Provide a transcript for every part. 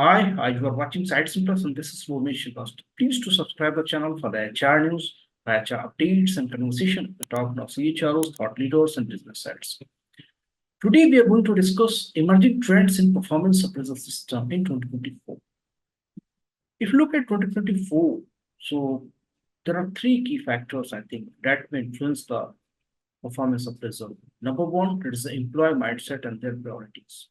You are watching SightsIn Plus, and this is Ramesh. Please to subscribe the channel for the HR news, HR updates, and conversation with the top of CHROs, thought leaders, and business sites. Today, we are going to discuss emerging trends in performance appraisal system in 2024. If you look at 2024, so there are three key factors, I think, that may influence the performance appraisal. Number one, it is the employee mindset and their priorities.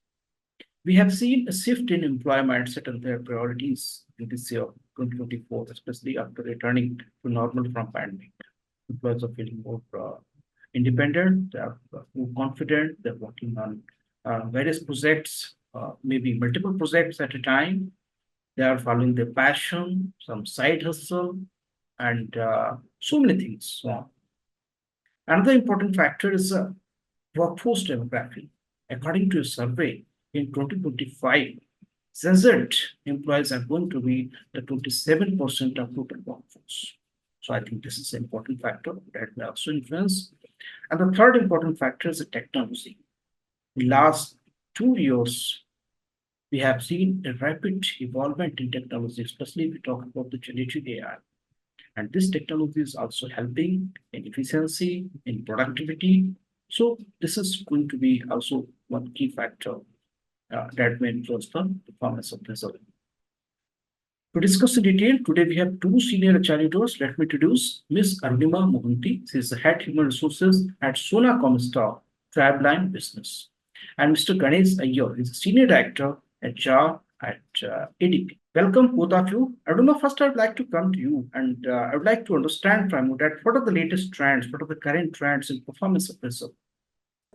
We have seen a shift in employee mindset and their priorities in this year, 2024, especially after returning to normal from pandemic. Employees are feeling more independent, they are more confident, they're working on various projects, maybe multiple projects at a time. They are following their passion, some side hustle, and so many things. So, another important factor is workforce demography. According to a survey in 2025, Gen Z employees are going to be the 27% of total workforce. So I think this is an important factor that may also influence. And the third important factor is the technology. In the last 2 years, we have seen a rapid evolvement in technology, especially if we talk about the generative AI. And this technology is also helping in efficiency, in productivity. So this is going to be also one key factor that may influence the performance of the result. To discuss in detail, today we have two senior HR leaders. Let me introduce Ms. Arunima Mohanty. She is the Head Human Resources at Sona Comstar, Driveline Business. And Mr. Ganesh Iyer is a Senior Director HR at ADP. Welcome, both of you. Arunima, first I'd like to come to you, and I would like to understand from you that what are the latest trends, what are the current trends in performance appraisal?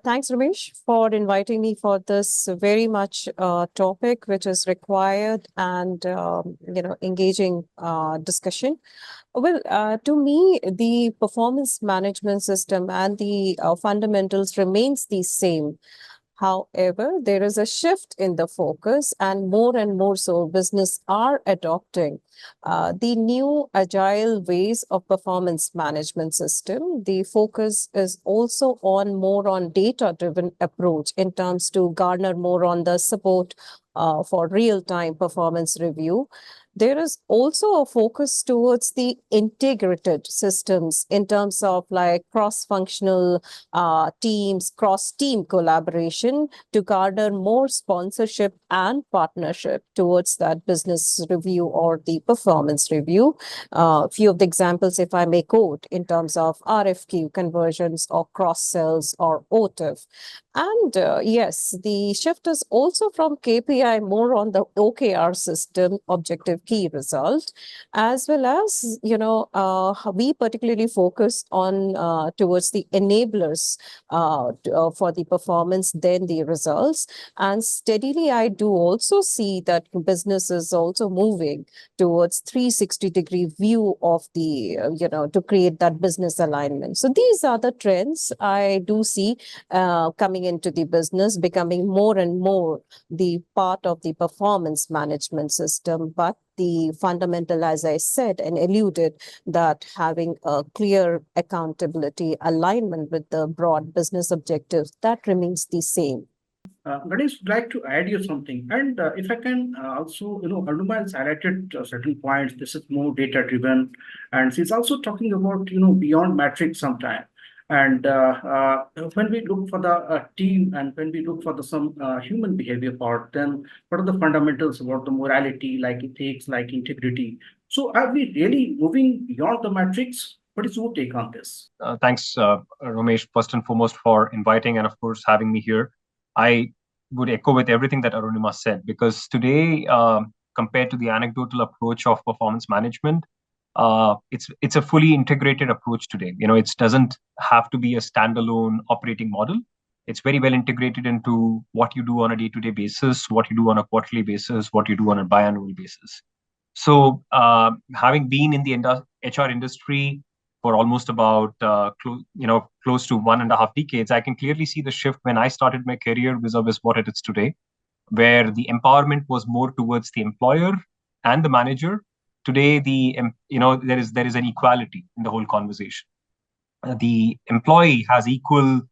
Thanks, Ramesh, for inviting me for this very much topic, which is required and engaging discussion. Well, to me, the performance management system and the fundamentals remains the same. However, there is a shift in the focus, and more so business are adopting the new agile ways of performance management system. The focus is also on more on data-driven approach in terms to garner more on the support for real-time performance review. There is also a focus towards the integrated systems in terms of like cross-functional teams, cross-team collaboration to garner more sponsorship and partnership towards that business review or the performance review. A few of the examples, if I may quote, in terms of RFQ conversions or cross-sells or OTIF. And yes, the shift is also from KPI more on the OKR system, objective key result, as well as, we particularly focus on towards the enablers for the performance, then the results. And steadily, I do also see that business is also moving towards 360-degree view of the, to create that business alignment. So these are the trends I do see coming into the business, becoming more and more the part of the performance management system. But the fundamental, as I said and alluded, that having a clear accountability alignment with the broad business objectives, that remains the same. Ganesh, would like to add you something. And if I can also, Arunima has highlighted certain points. This is more data-driven. And she's also talking about, beyond metrics sometime. And when we look for the team and when we look for some human behavior part, then what are the fundamentals about the morality, like ethics, like integrity? So are we really moving beyond the metrics? What is your take on this? Thanks, Ramesh, first and foremost, for inviting and, of course, having me here. I would echo with everything that Arunima said, because today, compared to the anecdotal approach of performance management, it's a fully integrated approach today. It doesn't have to be a standalone operating model. It's very well integrated into what you do on a day-to-day basis, what you do on a quarterly basis, what you do on a biannual basis. So having been in the HR industry for almost about close to 1.5 decades, I can clearly see the shift when I started my career vis-a-vis what it is today, where the empowerment was more towards the employer and the manager. Today, there is an equality in the whole conversation. The employee has equal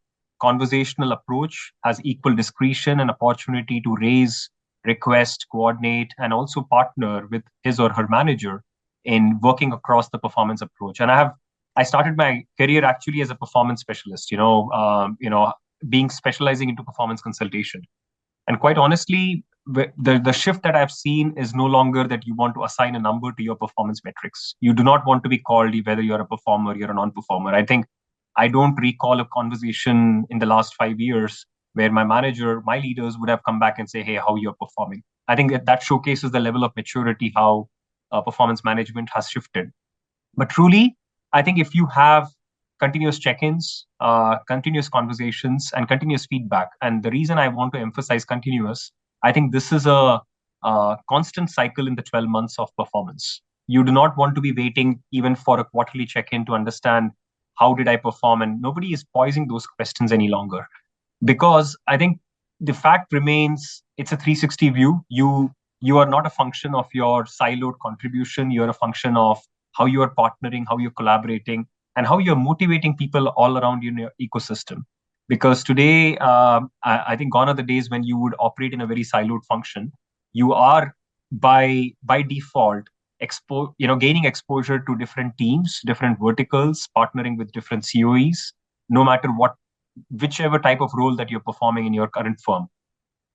conversational approach, has equal discretion and opportunity to raise request, coordinate, and also partner with his or her manager in working across the performance approach. And I started my career actually as a performance specialist, being specializing into performance consultation. And quite honestly, the shift that I've seen is no longer that you want to assign a number to your performance metrics. You do not want to be called whether you're a performer, you're a non-performer. I think I don't recall a conversation in the last 5 years where my manager, my leaders would have come back and say, hey, how you're performing. I think that showcases the level of maturity, how performance management has shifted. But truly, I think if you have continuous check-ins, continuous conversations, and continuous feedback, and the reason I want to emphasize continuous, I think this is a constant cycle in the 12 months of performance. You do not want to be waiting even for a quarterly check-in to understand how did I perform, and nobody is posing those questions any longer. Because I think the fact remains, it's a 360 view. You are not a function of your siloed contribution. You're a function of how you are partnering, how you're collaborating, and how you're motivating people all around you in your ecosystem. Because today, I think gone are the days when you would operate in a very siloed function. You are by default gaining exposure to different teams, different verticals, partnering with different COEs, no matter whichever type of role that you're performing in your current firm.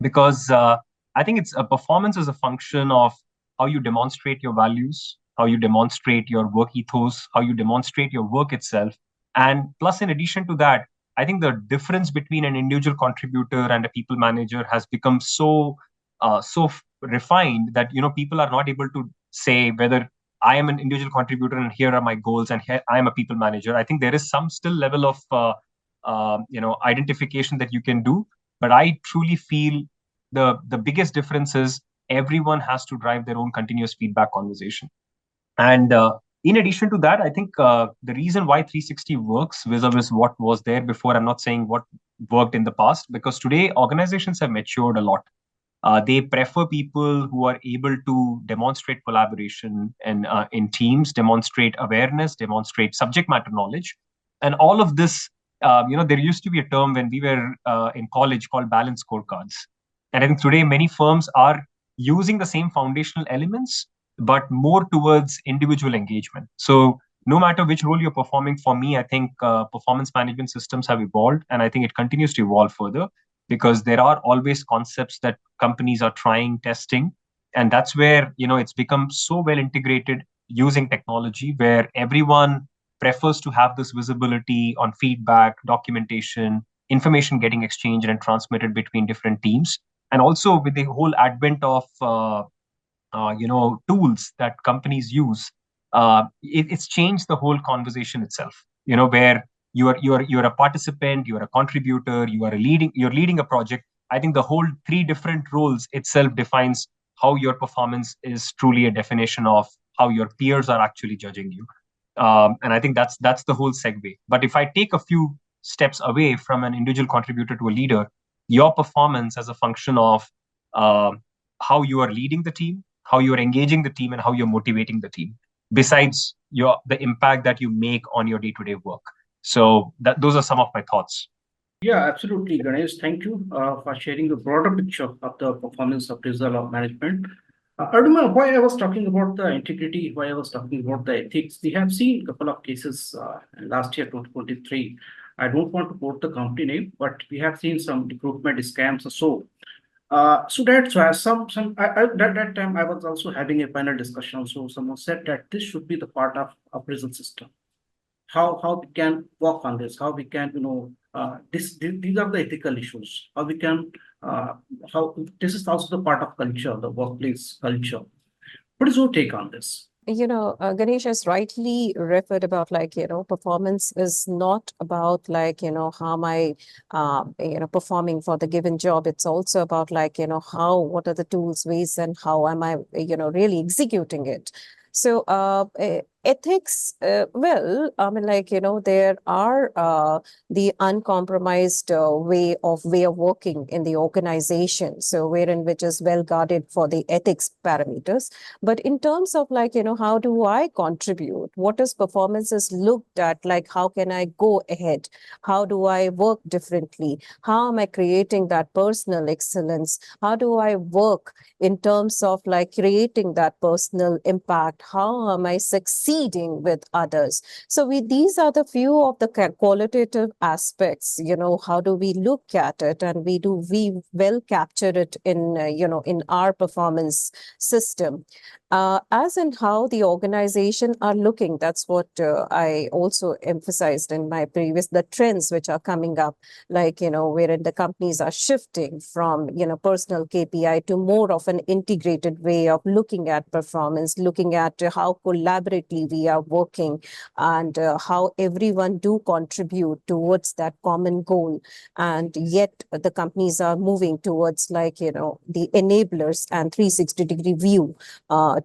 Because I think it's a performance as a function of how you demonstrate your values, how you demonstrate your work ethos, how you demonstrate your work itself. And plus, in addition to that, I think the difference between an individual contributor and a people manager has become so refined that people are not able to say whether I am an individual contributor and here are my goals and here I am a people manager. I think there is some still level of identification that you can do, but I truly feel the biggest difference is everyone has to drive their own continuous feedback conversation. And in addition to that, I think the reason why 360 works vis-a-vis what was there before, I'm not saying what worked in the past, because today organizations have matured a lot. They prefer people who are able to demonstrate collaboration and in teams, demonstrate awareness, demonstrate subject matter knowledge. And all of this, there used to be a term when we were in college called balanced scorecards. And I think today many firms are using the same foundational elements, but more towards individual engagement. So no matter which role you're performing, for me, I think performance management systems have evolved, and I think it continues to evolve further because there are always concepts that companies are trying, testing, and that's where it's become so well integrated using technology, where everyone prefers to have this visibility on feedback, documentation, information getting exchanged and transmitted between different teams. And also with the whole advent of tools that companies use, it's changed the whole conversation itself. Where you're a participant, you're a contributor, you're leading a project. I think the whole three different roles itself defines how your performance is truly a definition of how your peers are actually judging you. And I think that's the whole segue. But if I take a few steps away from an individual contributor to a leader, your performance as a function of how you are leading the team, how you're engaging the team, and how you're motivating the team, besides the impact that you make on your day-to-day work. So those are some of my thoughts. Yeah, absolutely, Ganesh. Thank you for sharing the broader picture of the performance appraisal of management. Arunima, why I was talking about the integrity, why I was talking about the ethics, we have seen a couple of cases last year, 2023. I don't want to quote the company name, but we have seen some recruitment scams or so. So that's why that time I was also having a panel discussion. So someone said that this should be the part of appraisal system. How we can work on this, how we can these are the ethical issues, how we can how this is also the part of culture, the workplace culture. What is your take on this? Ganesh has rightly referred about performance is not about how am I performing for the given job. It's also about what are the tools, ways, and how am I really executing it. So Ethics, well, I mean, like, there are the uncompromised way of working in the organization. So wherein which is well guarded for the ethics parameters. But in terms of like, how do I contribute? What is performance is looked at? Like, how can I go ahead? How do I work differently? How am I creating that personal excellence? How do I work in terms of like creating that personal impact? How am I succeeding with others? So these are the few of the qualitative aspects, how do we look at it, and we well capture it in, in our performance system. As in how the organization are looking, that's what I also emphasized in my previous, the trends which are coming up, like, wherein the companies are shifting from, personal KPI to more of an integrated way of looking at performance, looking at how collaboratively we are working, and how everyone do contribute towards that common goal. And yet the companies are moving towards like, the enablers and 360-degree view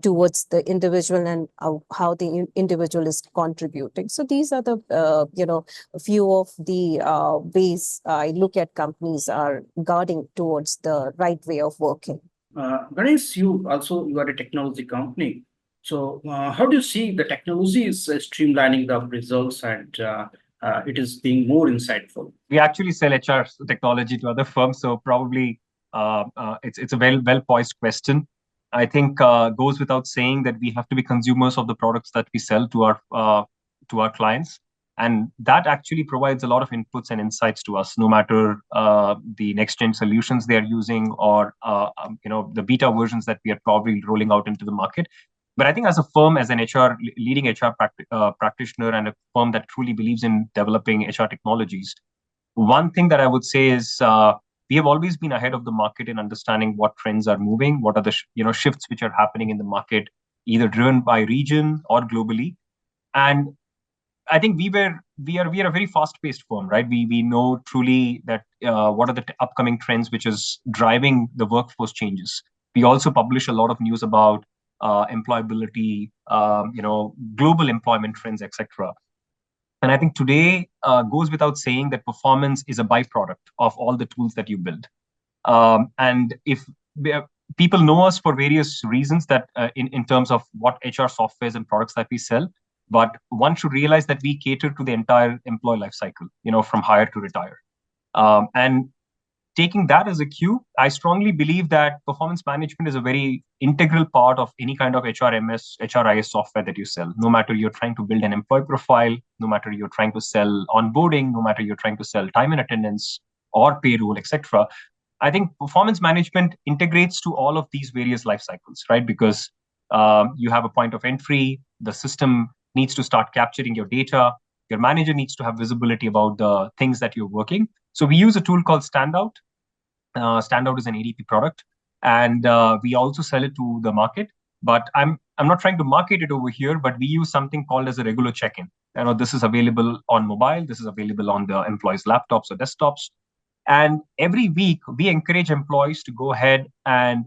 towards the individual, and how the individual is contributing. So these are the, a few of the ways I look at companies are guarding towards the right way of working. Ganesh, you are a technology company. So how do you see the technology is streamlining the results, and it is being more insightful? We actually sell HR technology to other firms, so probably it's a well poised question. I think goes without saying that we have to be consumers of the products that we sell to our clients, and that actually provides a lot of inputs and insights to us, no matter the next gen solutions they are using, or the beta versions that we are probably rolling out into the market. But I think as a firm, as an leading HR practitioner, and a firm that truly believes in developing HR technologies, one thing that I would say is we have always been ahead of the market in understanding what trends are moving, what are the shifts which are happening in the market, either driven by region or globally. And I think we are a very fast paced firm, right? We know truly that what are the upcoming trends which is driving the workforce changes. We also publish a lot of news about employability, global employment trends, etc. And I think today goes without saying that performance is a byproduct of all the tools that you build. And if people know us for various reasons, that in terms of what HR softwares and products that we sell, but one should realize that we cater to the entire employee life cycle, from hire to retire. And taking that as a cue, I strongly believe that performance management is a very integral part of any kind of HRMS, HRIS software that you sell. No matter you're trying to build an employee profile, no matter you're trying to sell onboarding, no matter you're trying to sell time and attendance or payroll, etc. I think performance management integrates to all of these various life cycles, right? Because you have a point of entry, the system needs to start capturing your data, your manager needs to have visibility about the things that you're working. So we use a tool called Standout. Standout is an ADP product, and we also sell it to the market. But I'm not trying to market it over here, but we use something called as a regular check-in. This is available on mobile. This is available on the employees' laptops or desktops. And every week, we encourage employees to go ahead and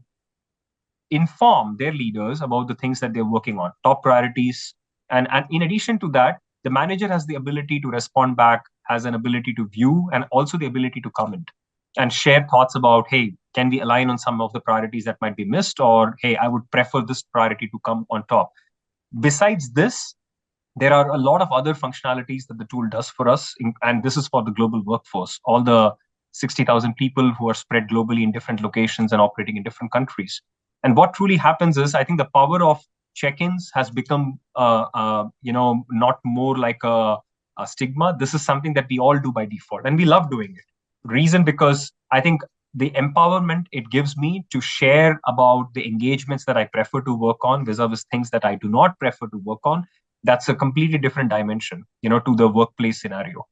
inform their leaders about the things that they're working on, top priorities. And in addition to that, the manager has the ability to respond back, has an ability to view, and also the ability to comment and share thoughts about, hey, can we align on some of the priorities that might be missed? Or, hey, I would prefer this priority to come on top. Besides this, there are a lot of other functionalities that the tool does for us. And this is for the global workforce, all the 60,000 people who are spread globally in different locations and operating in different countries. And what truly happens is, I think the power of check-ins has become, not more like a stigma. This is something that we all do by default, and we love doing it. Reason because I think the empowerment it gives me to share about the engagements that I prefer to work on vis-a-vis things that I do not prefer to work on. That's a completely different dimension, to the workplace scenario.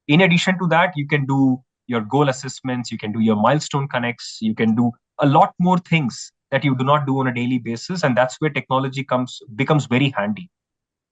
In addition to that, you can do your goal assessments, you can do your milestone connects, you can do a lot more things that you do not do on a daily basis. And that's where technology becomes very handy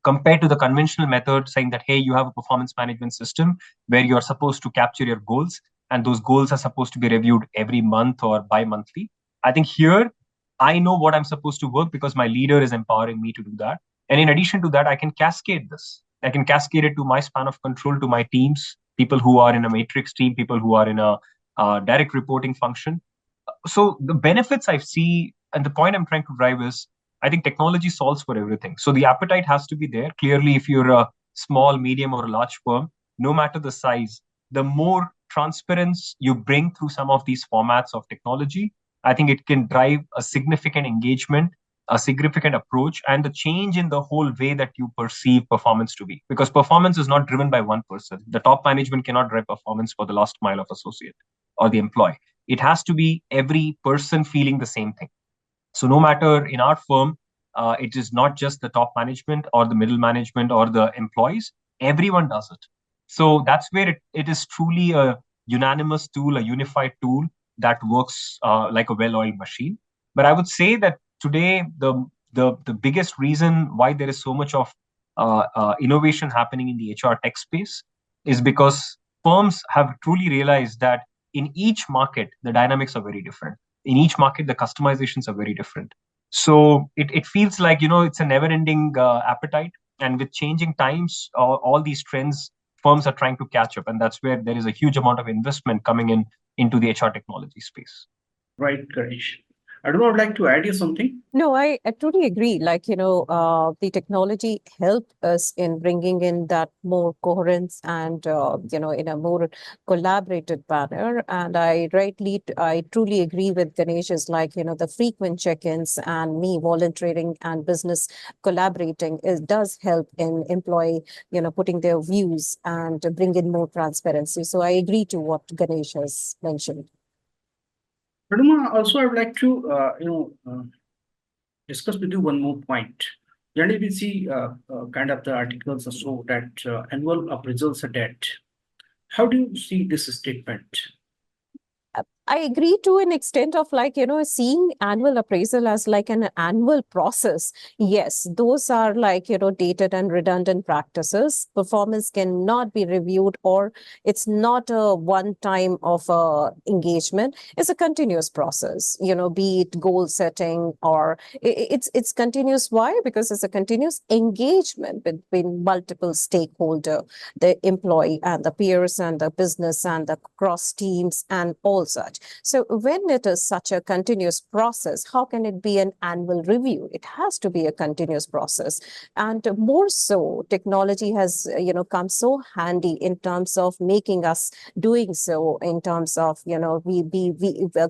compared to the conventional method saying that, hey, you have a performance management system where you're supposed to capture your goals, and those goals are supposed to be reviewed every month or bi-monthly. I think here, I know what I'm supposed to work because my leader is empowering me to do that. And in addition to that, I can cascade this. I can cascade it to my span of control, to my teams, people who are in a matrix team, people who are in a direct reporting function. So the benefits I see, and the point I'm trying to drive is, I think technology solves for everything. So the appetite has to be there. Clearly, if you're a small, medium, or a large firm, no matter the size, the more transparency you bring through some of these formats of technology, I think it can drive a significant engagement, a significant approach, and a change in the whole way that you perceive performance to be. Because performance is not driven by one person. The top management cannot drive performance for the last mile of associate or the employee. It has to be every person feeling the same thing. So no matter in our firm, it is not just the top management or the middle management or the employees, everyone does it. So that's where it is truly a unanimous tool, a unified tool that works like a well-oiled machine. But I would say that today, the biggest reason why there is so much of innovation happening in the HR tech space is because firms have truly realized that in each market, the dynamics are very different. In each market, the customizations are very different. So it feels like, it's a never ending appetite. And with changing times, all these trends, firms are trying to catch up. And that's where there is a huge amount of investment coming into the HR technology space. Right, Ganesh. I would like to add you something. No, I totally agree. Like, the technology helped us in bringing in that more coherence and, in a more collaborative manner. And I truly agree with Ganesh is like, the frequent check-ins and me volunteering and business collaborating does help in employee, putting their views and bring in more transparency. So I agree to what Ganesh has mentioned. Arunima, also I would like to, discuss with you one more point. Generally, we see kind of the articles show that annual appraisals are dead. How do you see this statement? I agree to an extent of like, seeing annual appraisal as like an annual process. Yes, those are like, dated and redundant practices. Performance cannot be reviewed, or it's not a one time of engagement. It's a continuous process, be it goal setting or it's continuous. Why? Because it's a continuous engagement between multiple stakeholder, the employee and the peers and the business and the cross teams and all such. So when it is such a continuous process, how can it be an annual review? It has to be a continuous process. And more so, technology has, come so handy in terms of making us doing so, in terms of,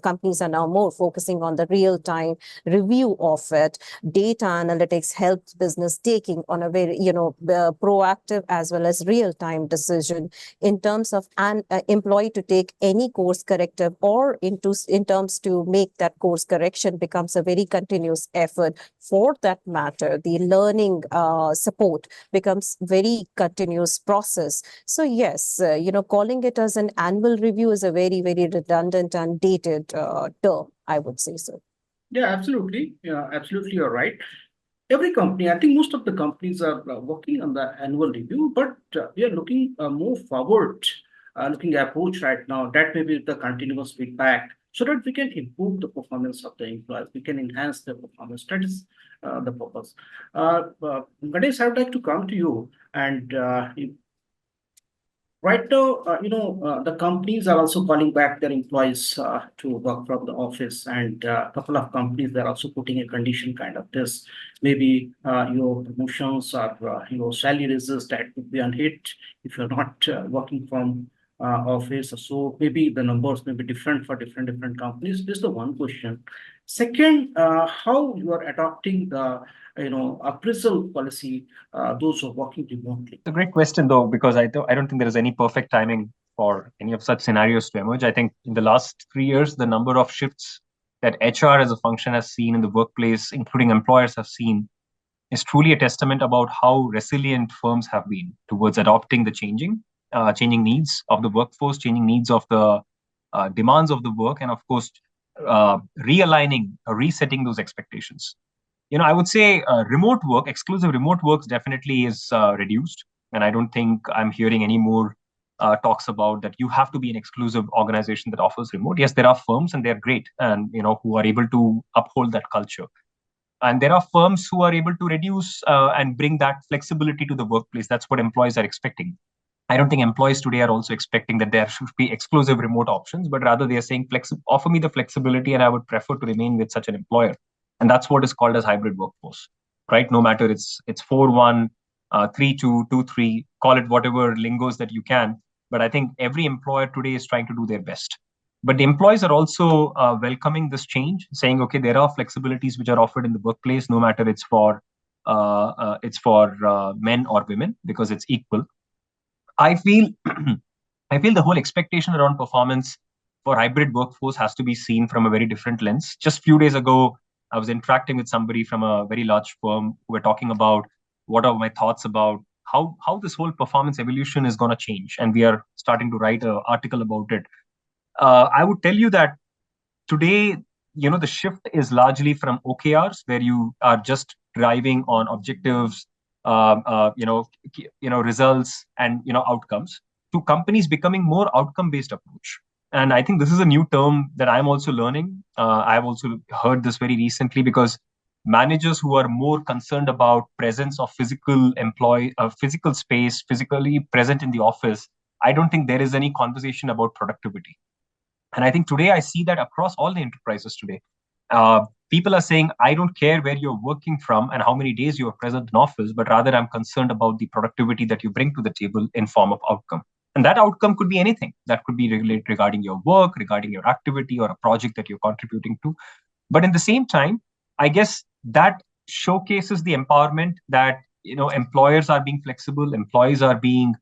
companies are now more focusing on the real-time review of it. Data analytics helps business taking on a very, proactive as well as real-time decision in terms of an employee to take any course corrective, or in terms to make that course correction becomes a very continuous effort. For that matter, the learning support becomes very continuous process. So yes, calling it as an annual review is a very, very redundant and dated term, I would say so. Yeah, absolutely. Yeah, absolutely, you're right. Every company, I think most of the companies are working on the annual review, but we are looking more forward, looking approach right now. That may be the continuous feedback, so that we can improve the performance of the employees. We can enhance their performance. That is the purpose. Ganesh, I would like to come to you and right now, the companies are also calling back their employees to work from the office, and a couple of companies they're also putting a condition kind of this. Maybe your promotions or your salary raises that would be unhit if you're not working from office. So maybe the numbers may be different for different companies. This is the one question. Second, how you are adopting the appraisal policy, those who are working remotely. It's a great question, though, because I don't think there is any perfect timing for any of such scenarios to emerge. I think in the last 3 years, the number of shifts that HR as a function has seen in the workplace, including employers have seen, is truly a testament about how resilient firms have been towards adopting the changing needs of the workforce, changing needs of the demands of the work, and of course, realigning, resetting those expectations. I would say remote work, exclusive remote works definitely is reduced. And I don't think I'm hearing any more talks about that you have to be an exclusive organization that offers remote. Yes, there are firms and they're great and, who are able to uphold that culture. And there are firms who are able to reduce and bring that flexibility to the workplace. That's what employees are expecting. I don't think employees today are also expecting that there should be exclusive remote options, but rather they are saying, offer me the flexibility and I would prefer to remain with such an employer. And that's what is called as hybrid workforce, right? No matter it's 4-1, 3-2, 2-3, call it whatever lingos that you can. But I think every employer today is trying to do their best. But the employees are also welcoming this change, saying, okay, there are flexibilities which are offered in the workplace, no matter it's for men or women, because it's equal. I feel I feel the whole expectation around performance for hybrid workforce has to be seen from a very different lens. Just a few days ago, I was interacting with somebody from a very large firm who were talking about what are my thoughts about how this whole performance evolution is going to change, and we are starting to write an article about it. I would tell you that today, the shift is largely from OKRs, where you are just driving on objectives, results and outcomes, to companies becoming more outcome-based approach. And I think this is a new term that I'm also learning. I've also heard this very recently, because managers who are more concerned about presence of physical space, physically present in the office, I don't think there is any conversation about productivity. And I think today I see that across all the enterprises today. People are saying, I don't care where you're working from and how many days you are present in office, but rather I'm concerned about the productivity that you bring to the table in form of outcome. And that outcome could be anything. That could be related regarding your work, regarding your activity, or a project that you're contributing to. But in the same time, I guess that showcases the empowerment that employers are being flexible, employees are being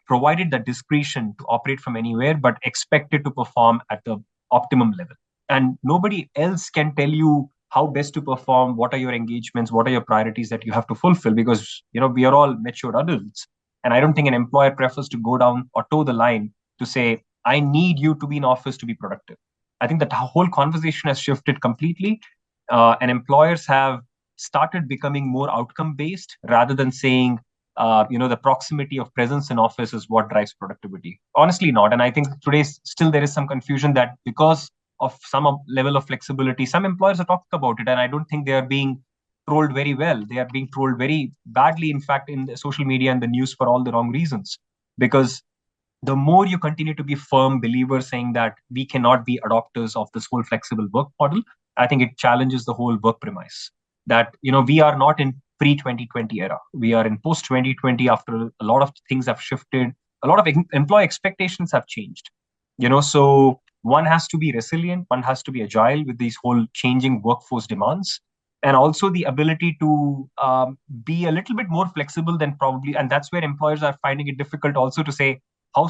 provided the discretion to operate from anywhere, but expected to perform at the optimum level. And nobody else can tell you how best to perform, what are your engagements, what are your priorities that you have to fulfill, because we are all mature adults. And I don't think an employer prefers to go down or toe the line to say, I need you to be in office to be productive. I think that the whole conversation has shifted completely, and employers have started becoming more outcome based rather than saying, the proximity of presence in office is what drives productivity. Honestly, not. And I think today still there is some confusion that because of some level of flexibility, some employers are talking about it, and I don't think they are being trolled very well. They are being trolled very badly, in fact, in the social media and the news, for all the wrong reasons. Because the more you continue to be firm believers saying that we cannot be adopters of this whole flexible work model, I think it challenges the whole work premise that we are not in pre-2020 era. We are in post-2020, after a lot of things have shifted, a lot of employee expectations have changed. So one has to be resilient, one has to be agile with these whole changing workforce demands, and also the ability to be a little bit more flexible than probably, and that's where employers are finding it difficult also to say, how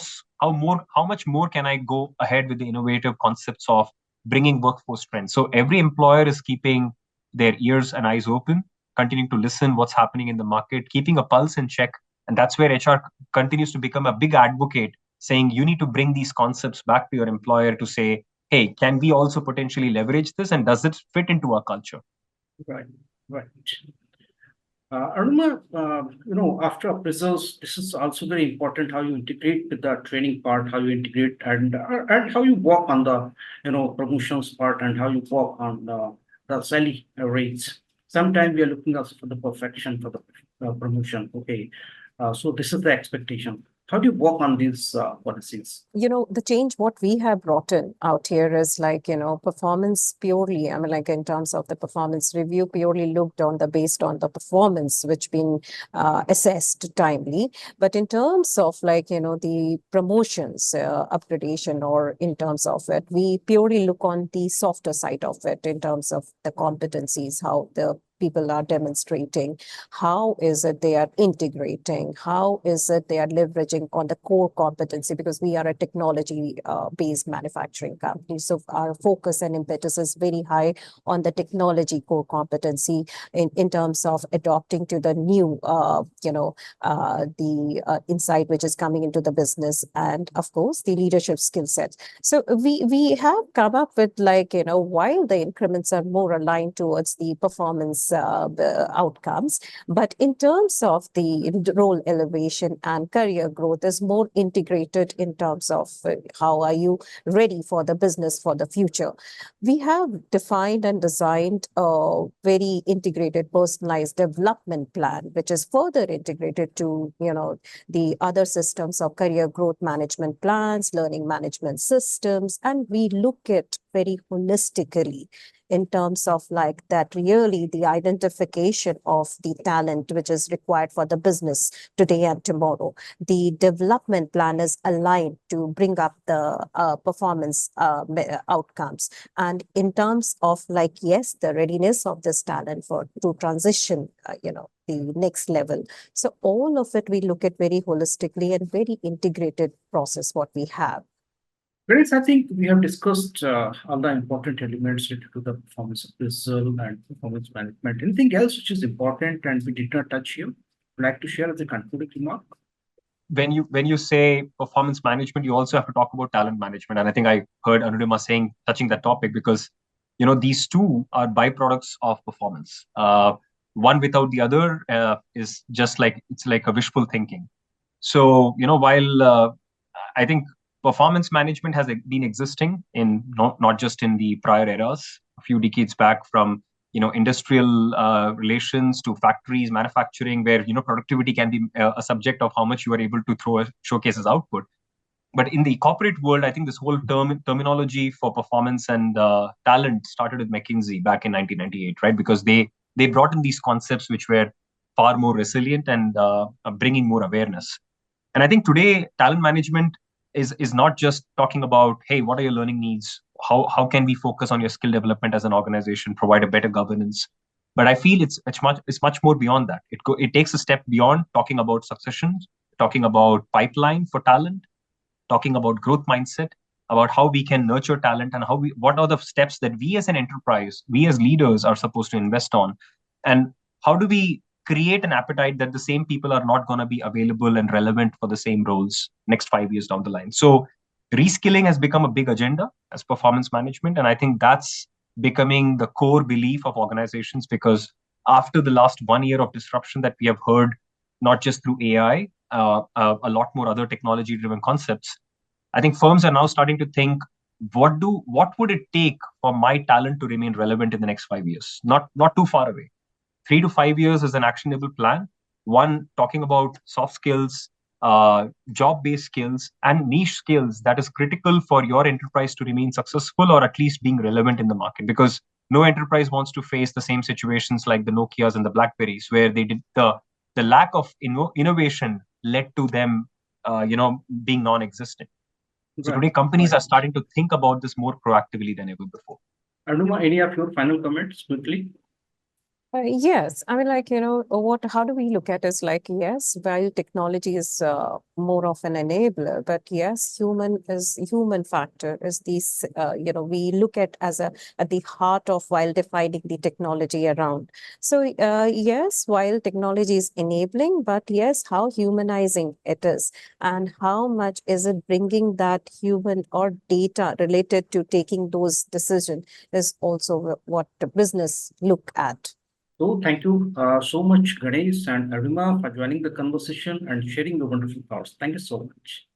much more can I go ahead with the innovative concepts of bringing workforce trends. So every employer is keeping their ears and eyes open, continuing to listen what's happening in the market, keeping a pulse in check. And that's where HR continues to become a big advocate, saying you need to bring these concepts back to your employer to say, hey, can we also potentially leverage this, and does it fit into our culture? Right. Arunima, after appraisals, this is also very important how you integrate with the training part, how you integrate and how you work on the promotions part, and how you work on the salary rates. Sometimes we are looking also for the perfection for the promotion. Okay, so this is the expectation. How do you work on these policies? The change what we have brought in out here is performance purely. I mean, like in terms of the performance review, purely looked on based on the performance which been assessed timely. But in terms of the promotions, upgradation, or in terms of it, we purely look on the softer side of it in terms of the competencies, how the people are demonstrating, how is it they are integrating, how is it they are leveraging on the core competency, because we are a technology based manufacturing company. So our focus and impetus is very high on the technology core competency in terms of adopting to the new, the insight which is coming into the business, and of course the leadership skill sets. So we have come up with while the increments are more aligned towards the performance these outcomes. But in terms of the role elevation and career growth is more integrated in terms of how are you ready for the business for the future. We have defined and designed a very integrated, personalized development plan, which is further integrated to, the other systems of career growth management plans, learning management systems, and we look at very holistically in terms of like that really the identification of the talent which is required for the business today and tomorrow. The development plan is aligned to bring up the performance outcomes. And in terms of like, yes, the readiness of this talent to transition, the next level. So all of it, we look at very holistically and very integrated process what we have. Ganesh, I think we have discussed all the important elements related to the performance appraisal and performance management. Anything else which is important and we did not touch here? Would like to share as a concluding remark? When you say performance management, you also have to talk about talent management. And I think I heard Arunima touching that topic because, these two are byproducts of performance. One without the other is just like, it's like a wishful thinking. So, while I think performance management has been existing in not just in the prior eras, a few decades back from industrial relations to factories, manufacturing, where productivity can be a subject of how much you are able to showcase as output. But in the corporate world, I think this whole terminology for performance and talent started with McKinsey back in 1998, right? Because they brought in these concepts which were far more resilient and bringing more awareness. And I think today talent management is not just talking about, hey, what are your learning needs? How can we focus on your skill development as an organization, provide a better governance? But I feel it's much more beyond that. It takes a step beyond talking about succession, talking about pipeline for talent, talking about growth mindset, about how we can nurture talent and what are the steps that we as an enterprise, we as leaders are supposed to invest on, and how do we create an appetite that the same people are not going to be available and relevant for the same roles next 5 years down the line. So reskilling has become a big agenda as performance management. And I think that's becoming the core belief of organizations, because after the last 1 year of disruption that we have heard, not just through AI, a lot more other technology driven concepts, I think firms are now starting to think, what would it take for my talent to remain relevant in the next 5 years? Not too far away. 3 to 5 years is an actionable plan. One, talking about soft skills, job-based skills, and niche skills that is critical for your enterprise to remain successful or at least being relevant in the market. Because no enterprise wants to face the same situations like the Nokias and the Blackberries, where they did the lack of innovation led to them, being non-existent. So today, companies are starting to think about this more proactively than ever before. Arunima, any of your final comments quickly? Yes, I mean, how do we look at it? Like, yes, while technology is more of an enabler, but yes, human factor is these, we look at at the heart of while defining the technology around. So, yes, while technology is enabling, but yes, how humanizing it is and how much is it bringing that human or data related to taking those decisions is also what the business look at. So thank you so much, Ganesh and Arunima, for joining the conversation and sharing your wonderful thoughts. Thank you so much.